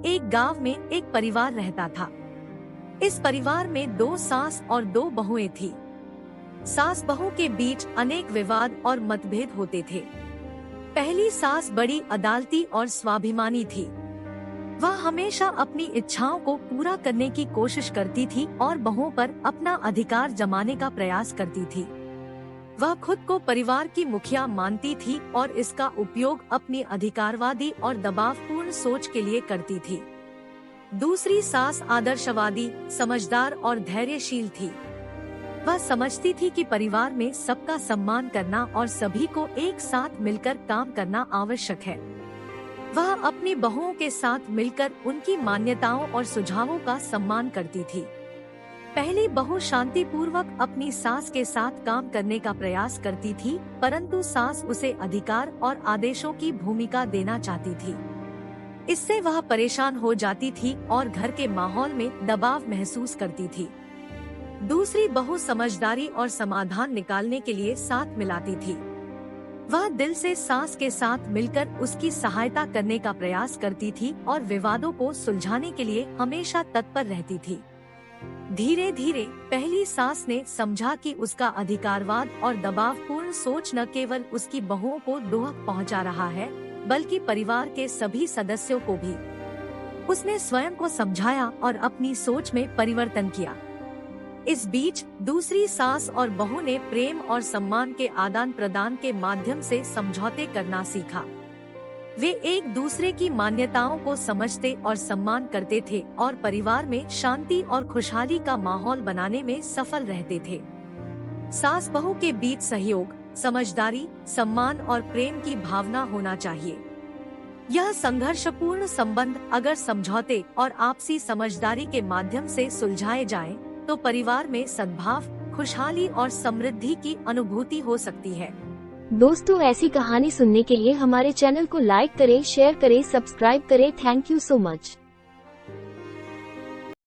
एक गांव में एक परिवार रहता था। इस परिवार में 2 सास और 2 बहुएं थी। सास बहू के बीच अनेक विवाद और मतभेद होते थे। पहली सास बड़ी अदालती और स्वाभिमानी थी। वह हमेशा अपनी इच्छाओं को पूरा करने की कोशिश करती थी और बहुओं पर अपना अधिकार जमाने का प्रयास करती थी। वह खुद को परिवार की मुखिया मानती थी और इसका उपयोग अपनी अधिकारवादी और दबावपूर्ण सोच के लिए करती थी। दूसरी सास आदर्शवादी, समझदार और धैर्यशील थी। वह समझती थी कि परिवार में सबका सम्मान करना और सभी को एक साथ मिलकर काम करना आवश्यक है। वह अपनी बहुओं के साथ मिलकर उनकी मान्यताओं और सुझावों का सम्मान करती थी। पहली बहू शांतिपूर्वक अपनी सास के साथ काम करने का प्रयास करती थी, परंतु सास उसे अधिकार और आदेशों की भूमिका देना चाहती थी। इससे वह परेशान हो जाती थी और घर के माहौल में दबाव महसूस करती थी। दूसरी बहू समझदारी और समाधान निकालने के लिए साथ मिलाती थी। वह दिल से सास के साथ मिलकर उसकी सहायता करने का प्रयास करती थी और विवादों को सुलझाने के लिए हमेशा तत्पर रहती थी। धीरे धीरे पहली सास ने समझा कि उसका अधिकारवाद और दबावपूर्ण सोच न केवल उसकी बहुओं को दुख पहुंचा रहा है, बल्कि परिवार के सभी सदस्यों को भी। उसने स्वयं को समझाया और अपनी सोच में परिवर्तन किया। इस बीच दूसरी सास और बहू ने प्रेम और सम्मान के आदान प्रदान के माध्यम से समझौते करना सीखा। वे एक दूसरे की मान्यताओं को समझते और सम्मान करते थे और परिवार में शांति और खुशहाली का माहौल बनाने में सफल रहते थे। सास बहू के बीच सहयोग, समझदारी, सम्मान और प्रेम की भावना होना चाहिए। यह संघर्षपूर्ण संबंध अगर समझौते और आपसी समझदारी के माध्यम से सुलझाए जाएं, तो परिवार में सद्भाव, खुशहाली और समृद्धि की अनुभूति हो सकती है। दोस्तों, ऐसी कहानी सुनने के लिए हमारे चैनल को लाइक करें, शेयर करें, सब्सक्राइब करें। Thank you so much.